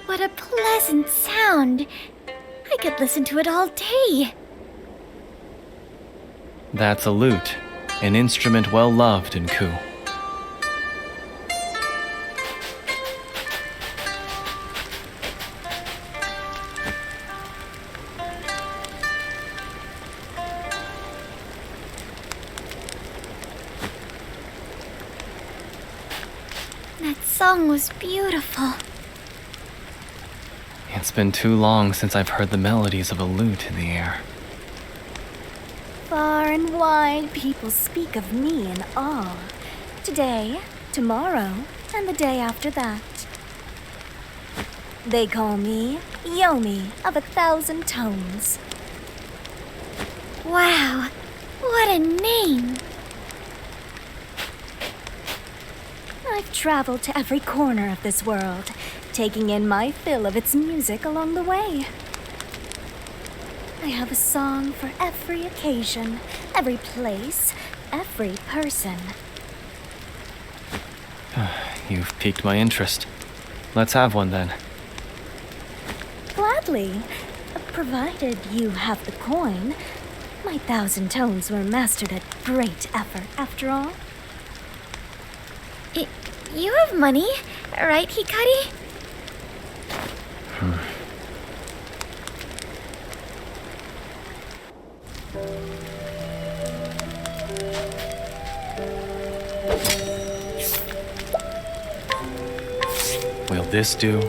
What a pleasant sound. I could listen to it all day. That's a lute, an instrument well loved in Ku. That song was beautiful. It's been too long since I've heard the melodies of a lute in the air. Far and wide, people speak of me in awe. Today, tomorrow, and the day after that. They call me Yomi of 1,000 tones. Wow, what a name! I've traveled to every corner of this world, taking in my fill of its music along the way. I have a song for every occasion, every place, every person. You've piqued my interest. Let's have one then. Gladly, provided you have the coin. My 1,000 tones were mastered at great effort, after all. You have money, right, Hikari? Will this do?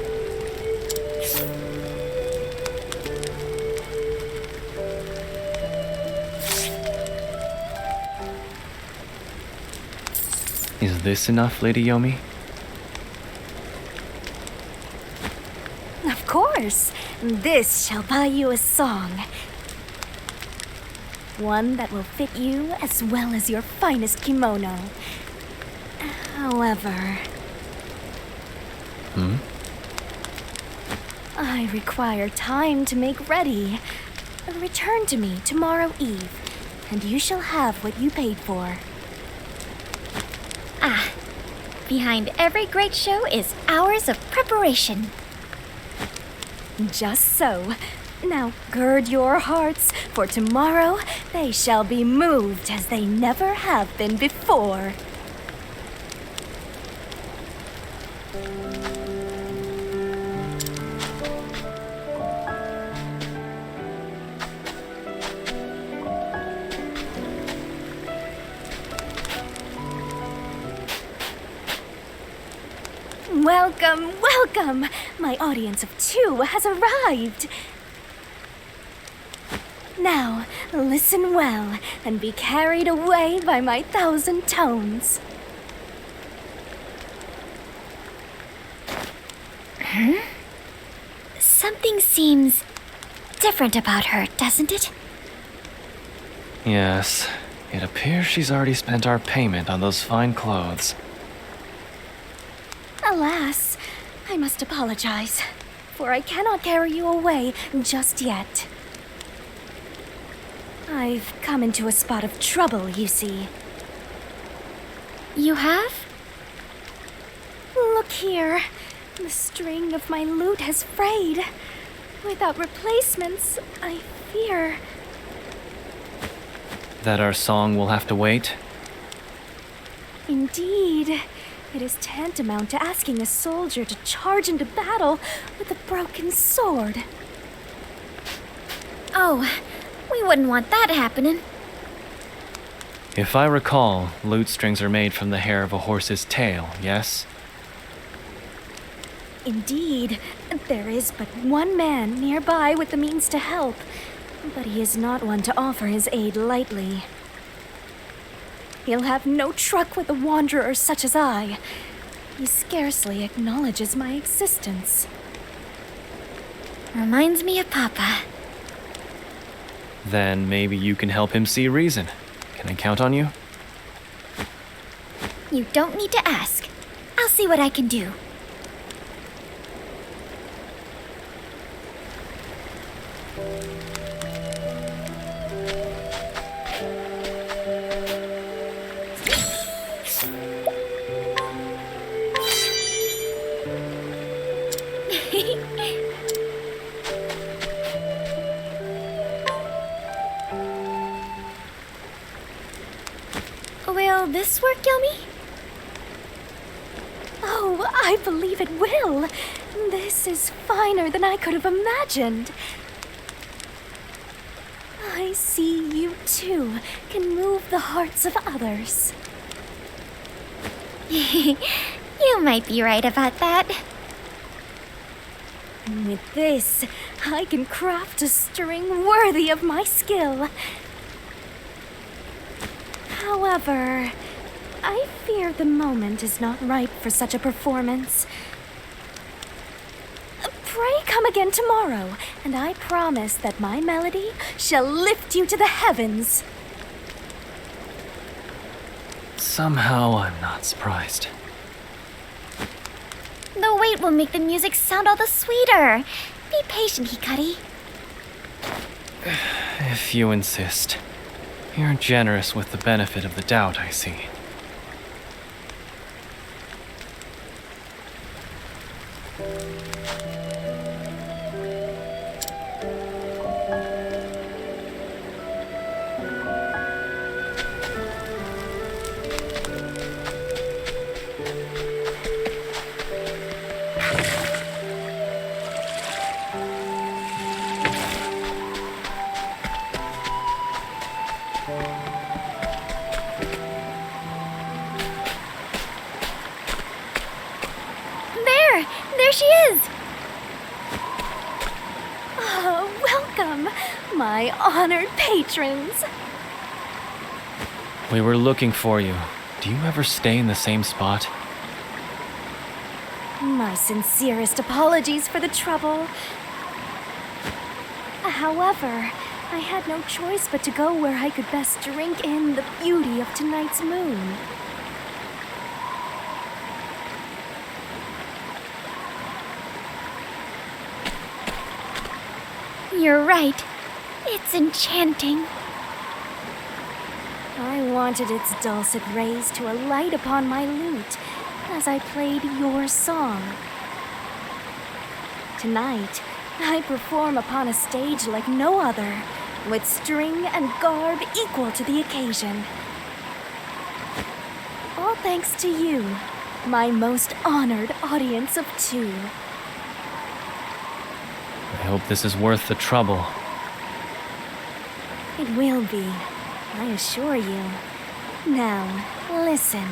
Is this enough, Lady Yomi? Of course, this shall buy you a song. One that will fit you as well as your finest kimono. However... I require time to make ready. Return to me tomorrow eve, and you shall have what you paid for. Ah, behind every great show is hours of preparation. Just so. Now gird your hearts, for tomorrow they shall be moved as they never have been before. Welcome, welcome! My audience of 2 has arrived. Now, listen well and be carried away by my 1,000 tones. Something seems different about her, doesn't it? Yes. It appears she's already spent our payment on those fine clothes. Alas, I must apologize, for I cannot carry you away just yet. I've come into a spot of trouble, you see. You have? Look here. The string of my lute has frayed. Without replacements, I fear... That our song will have to wait? Indeed. It is tantamount to asking a soldier to charge into battle with a broken sword. Oh, we wouldn't want that happening. If I recall, lute strings are made from the hair of a horse's tail, yes? Indeed, there is but one man nearby with the means to help, but he is not one to offer his aid lightly. He'll have no truck with a wanderer such as I. He scarcely acknowledges my existence. Reminds me of Papa. Then maybe you can help him see reason. Can I count on you? You don't need to ask. I'll see what I can do. Will this work, Yomi? Oh, I believe it will. This is finer than I could have imagined. I see you too can move the hearts of others. You might be right about that. With this, I can craft a string worthy of my skill. However, I fear the moment is not ripe for such a performance. Pray come again tomorrow, and I promise that my melody shall lift you to the heavens. Somehow I'm not surprised. The wait will make the music sound all the sweeter. Be patient, Hikari. If you insist. You're generous with the benefit of the doubt, I see. There she is! Welcome, my honored patrons. We were looking for you. Do you ever stay in the same spot? My sincerest apologies for the trouble. However, I had no choice but to go where I could best drink in the beauty of tonight's moon. You're right. It's enchanting. I wanted its dulcet rays to alight upon my lute as I played your song. Tonight, I perform upon a stage like no other, with string and garb equal to the occasion. All thanks to you, my most honored audience of two. I hope this is worth the trouble. It will be, I assure you. Now, listen.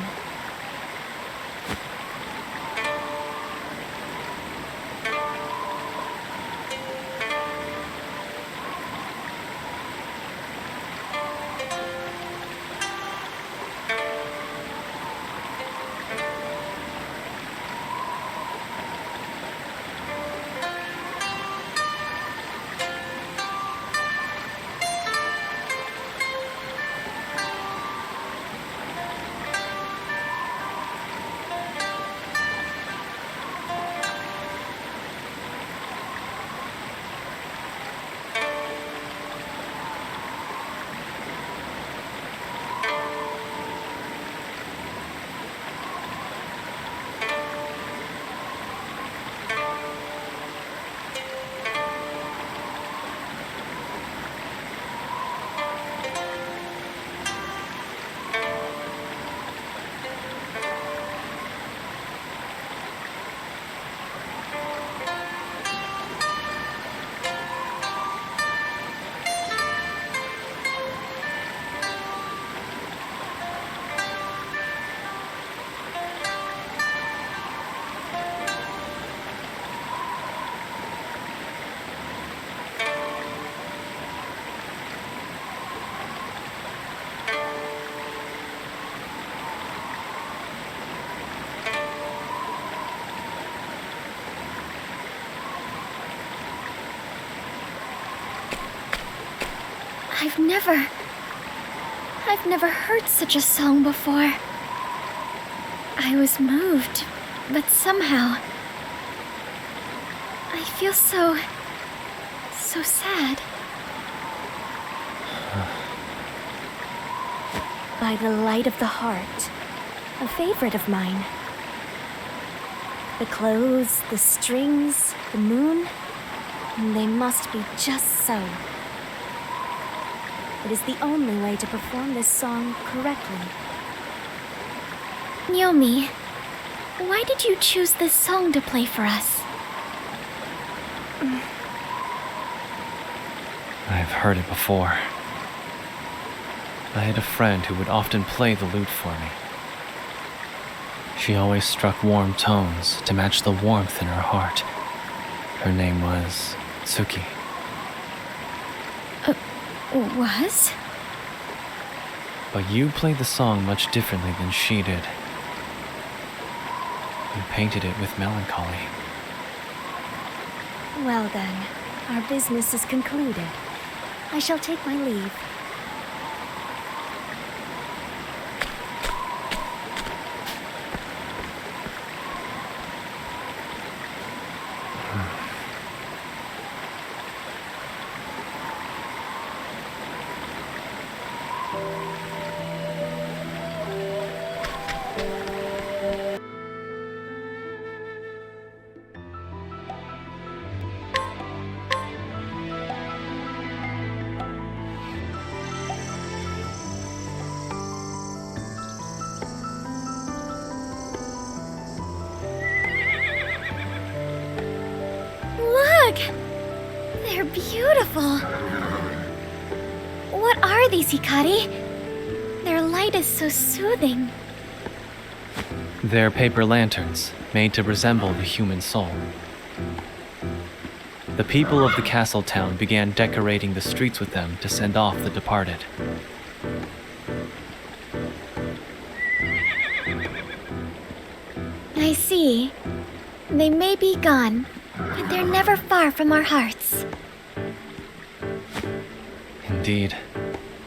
I've never heard such a song before. I was moved, but somehow I feel so sad. By the light of the heart, a favorite of mine. The clothes, the strings, the moon, they must be just so. It is the only way to perform this song correctly. Naomi, why did you choose this song to play for us? I've heard it before. I had a friend who would often play the lute for me. She always struck warm tones to match the warmth in her heart. Her name was Tsuki. Was? But you played the song much differently than she did. You painted it with melancholy. Well then, our business is concluded. I shall take my leave. Look! They're beautiful. What are these, Hikari? Their light is so soothing. They're paper lanterns, made to resemble the human soul. The people of the castle town began decorating the streets with them to send off the departed. I see. They may be gone, but they're never far from our hearts. Indeed,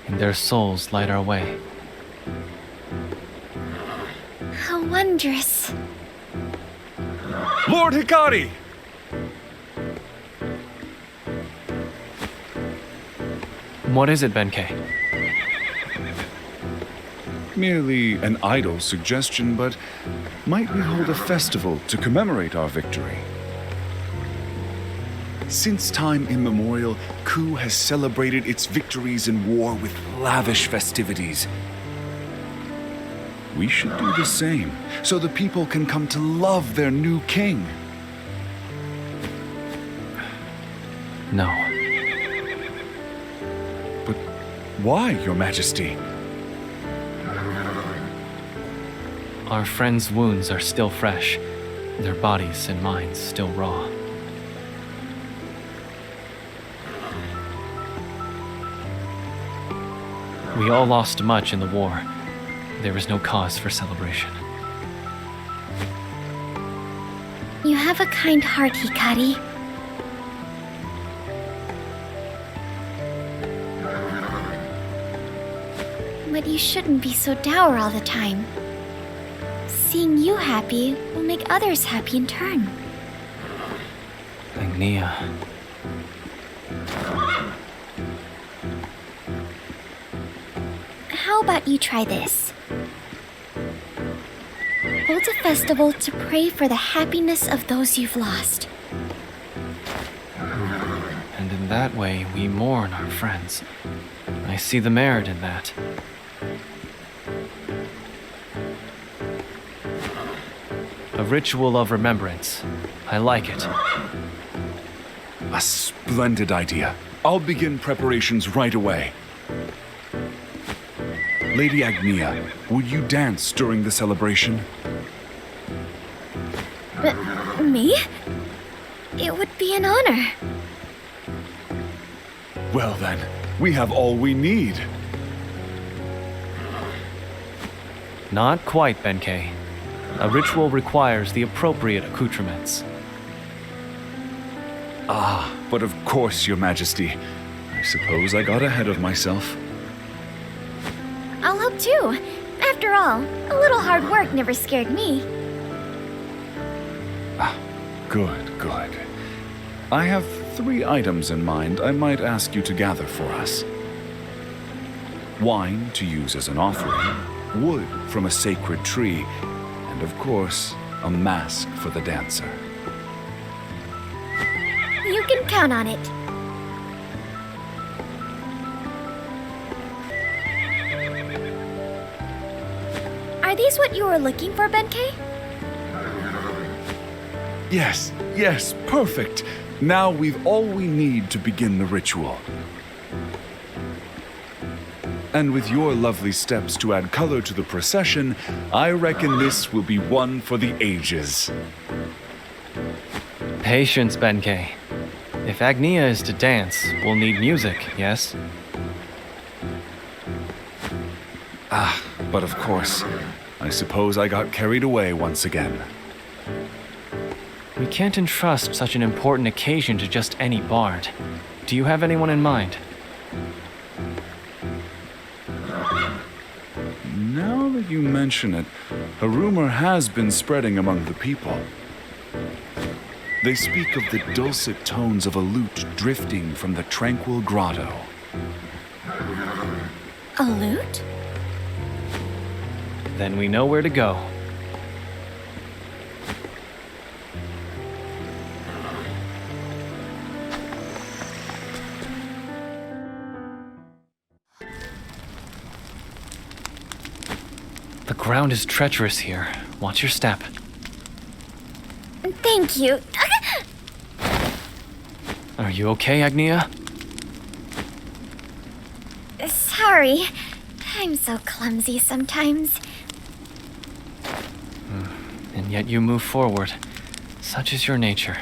and their souls light our way. How wondrous. Lord Hikari! What is it, Benkei? Merely an idle suggestion, but might we hold a festival to commemorate our victory? Since time immemorial, Ku has celebrated its victories in war with lavish festivities. We should do the same, so the people can come to love their new king. No. But why, Your Majesty? Our friends' wounds are still fresh, their bodies and minds still raw. We all lost much in the war. There is no cause for celebration. You have a kind heart, Hikari. But you shouldn't be so dour all the time. Seeing you happy will make others happy in turn. Agnia. How about you try this? Hold a festival to pray for the happiness of those you've lost. And in that way, we mourn our friends. I see the merit in that. A ritual of remembrance. I like it. A splendid idea. I'll begin preparations right away. Lady Agnia, will you dance during the celebration? Me? It would be an honor. Well then, we have all we need. Not quite, Benkei. A ritual requires the appropriate accoutrements. Ah, but of course, Your Majesty. I suppose I got ahead of myself. I'll help too. After all, a little hard work never scared me. Good, good. I have 3 items in mind I might ask you to gather for us. Wine to use as an offering, wood from a sacred tree, and of course, a mask for the dancer. You can count on it. Are these what you were looking for, Benkei? Yes, yes, perfect. Now we've all we need to begin the ritual. And with your lovely steps to add color to the procession, I reckon this will be one for the ages. Patience, Benkei. If Agnea is to dance, we'll need music, yes? But of course, I suppose I got carried away once again. We can't entrust such an important occasion to just any bard. Do you have anyone in mind? Now that you mention it, a rumor has been spreading among the people. They speak of the dulcet tones of a lute drifting from the tranquil grotto. A lute? Then we know where to go. The ground is treacherous here. Watch your step. Thank you. Are you okay, Agnea? Sorry. I'm so clumsy sometimes. And yet you move forward. Such is your nature.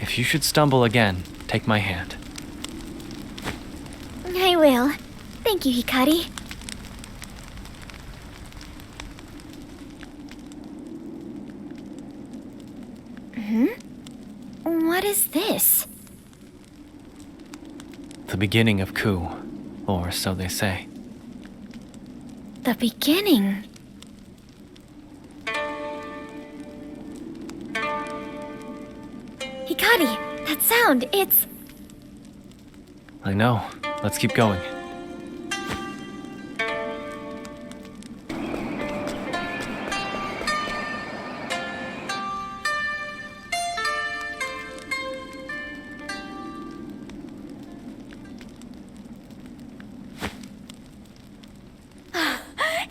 If you should stumble again, take my hand. I will. Thank you, Hikari. What is this? The beginning of Ku, or so they say. The beginning. Hikari, that sound, it's... I know. Let's keep going.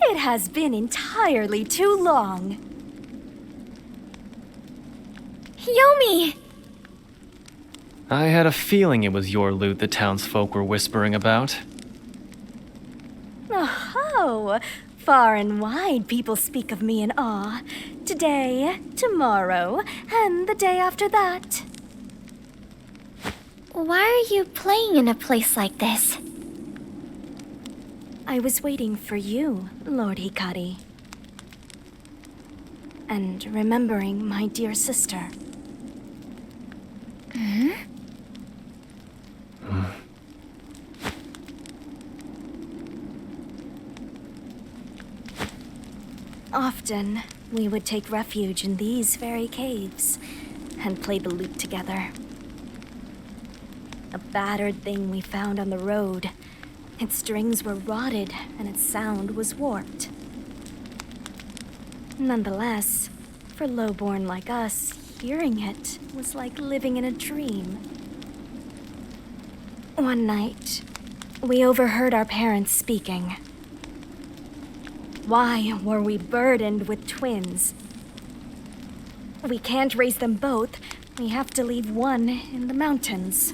It has been entirely too long. Yomi! I had a feeling it was your lute the townsfolk were whispering about. Oh, far and wide people speak of me in awe. Today, tomorrow, and the day after that. Why are you playing in a place like this? I was waiting for you, Lord Hikari. And remembering my dear sister. Often, we would take refuge in these very caves and play the lute together. A battered thing we found on the road. Its strings were rotted and its sound was warped. Nonetheless, for lowborn like us, hearing it was like living in a dream. One night, we overheard our parents speaking. Why were we burdened with twins? We can't raise them both. We have to leave one in the mountains.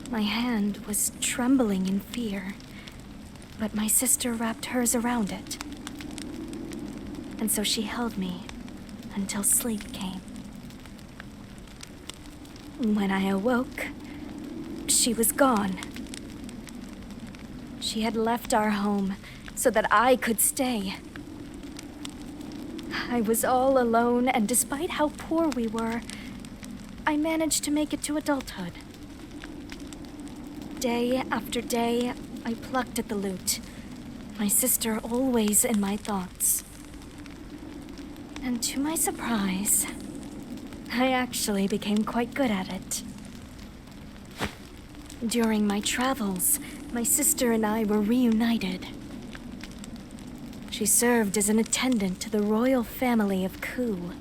My hand was trembling in fear, but my sister wrapped hers around it. And so she held me until sleep came. When I awoke, she was gone. She had left our home so that I could stay. I was all alone, and despite how poor we were, I managed to make it to adulthood. Day after day, I plucked at the lute, my sister always in my thoughts. And to my surprise, I actually became quite good at it. During my travels, my sister and I were reunited. She served as an attendant to the royal family of Ku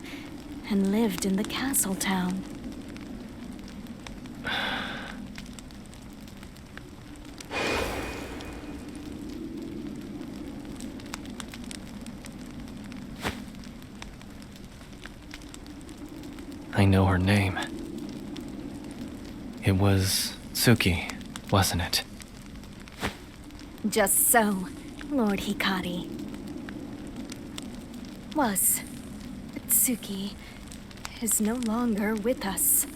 and lived in the castle town. I know her name. It was Tsuki, wasn't it? Just so, Lord Hikari. Was. But Tsuki is no longer with us.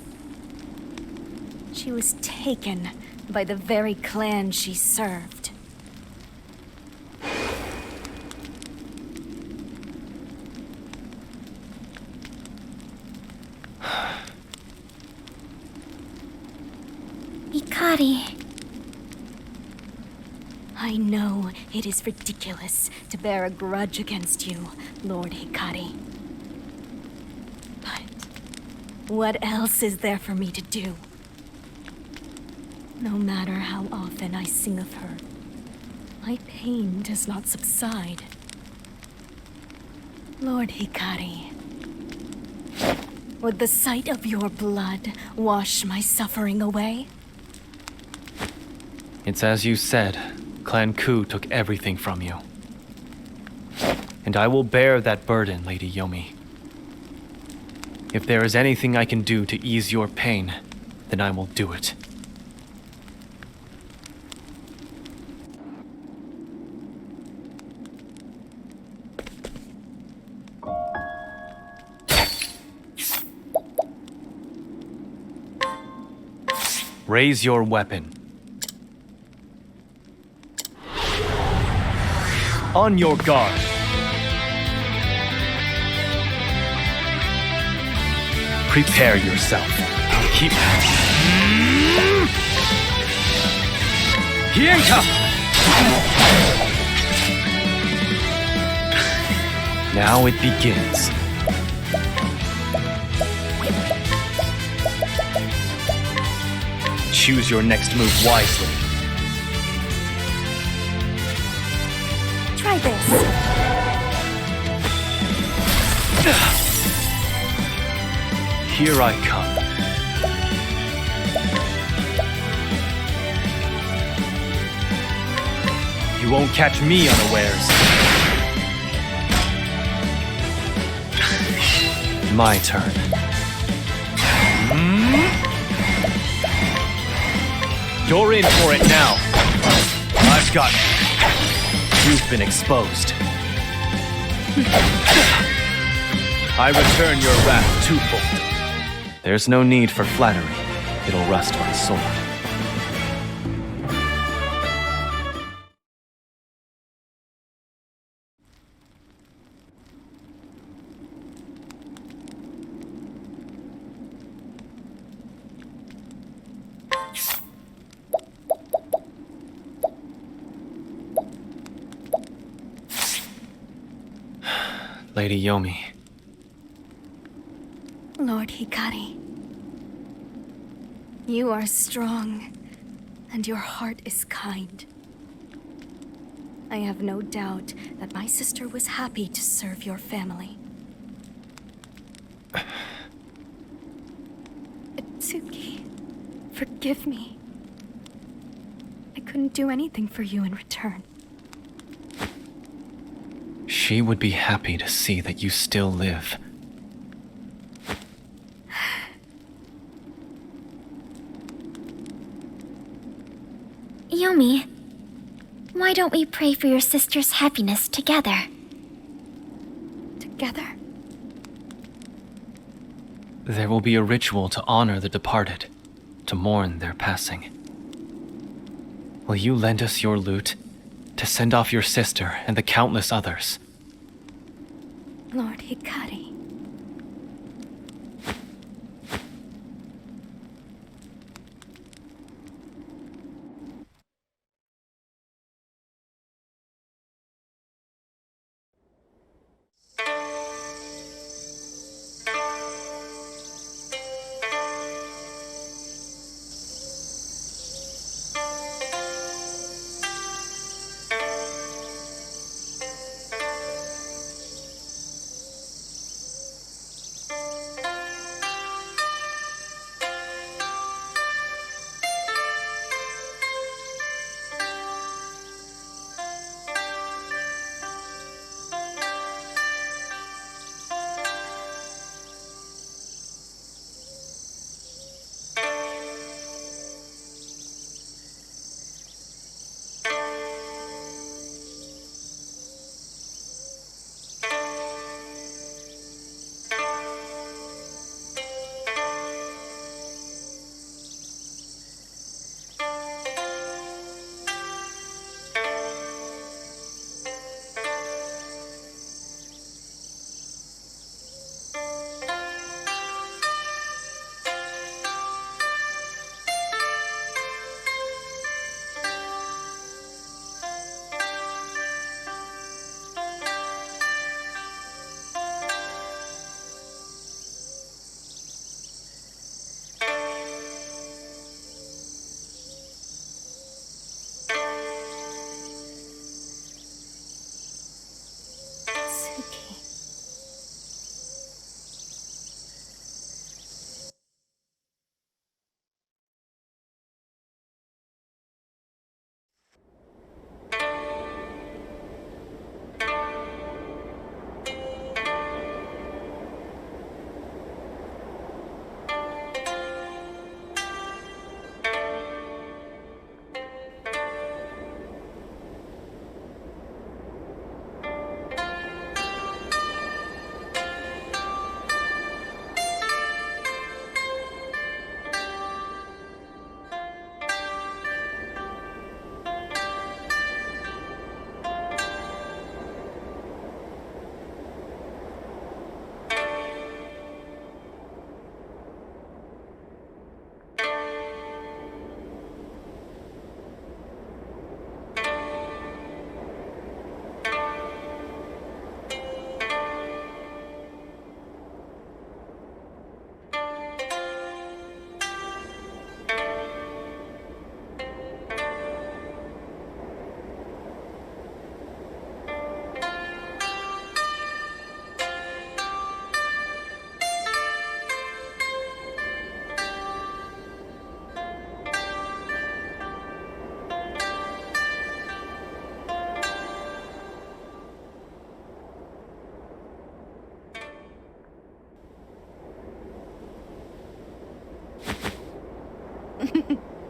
She was taken by the very clan she served. Hikari. I know it is ridiculous to bear a grudge against you, Lord Hikari. But what else is there for me to do? No matter how often I sing of her, my pain does not subside. Lord Hikari, would the sight of your blood wash my suffering away? It's as you said. Clan Ku took everything from you. And I will bear that burden, Lady Yomi. If there is anything I can do to ease your pain, then I will do it. Raise your weapon. On your guard. Prepare yourself. Keep. Hienka! Now it begins. Choose your next move wisely. Try this. Here I come. You won't catch me unawares. My turn. You're in for it now. I've got you. You've been exposed. I return your wrath twofold. There's no need for flattery. It'll rust my sword. Lady Yomi. Lord Hikari, you are strong, and your heart is kind. I have no doubt that my sister was happy to serve your family. Tsuki, forgive me. I couldn't do anything for you in return. She would be happy to see that you still live. Yomi, why don't we pray for your sister's happiness together? Together? There will be a ritual to honor the departed, to mourn their passing. Will you lend us your lute to send off your sister and the countless others? Lord Hikari.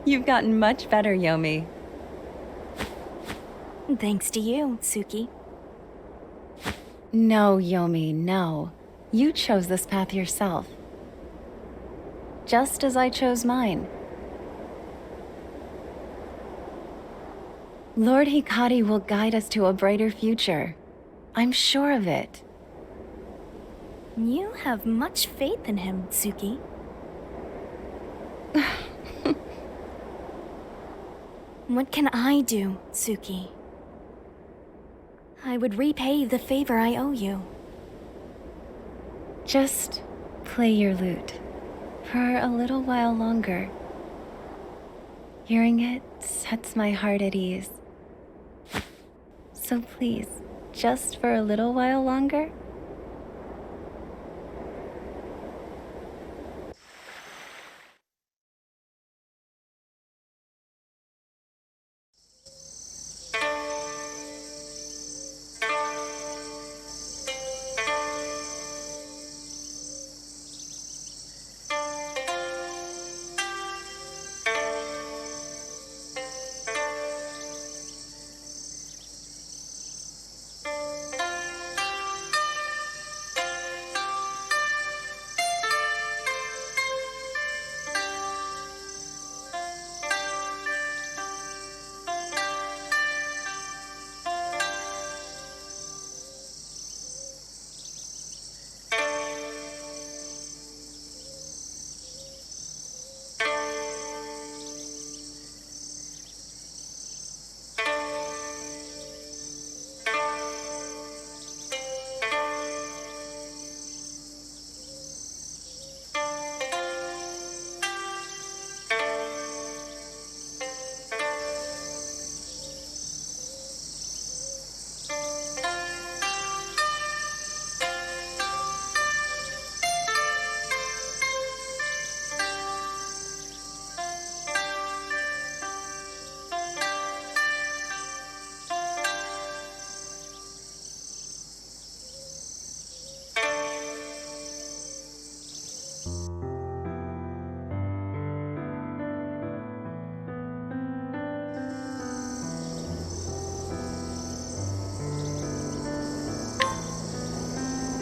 You've gotten much better, Yomi. Thanks to you, Tsuki. No, Yomi, no. You chose this path yourself. Just as I chose mine. Lord Hikari will guide us to a brighter future. I'm sure of it. You have much faith in him, Tsuki. What can I do, Tsuki? I would repay the favor I owe you. Just play your lute for a little while longer. Hearing it sets my heart at ease. So please, just for a little while longer,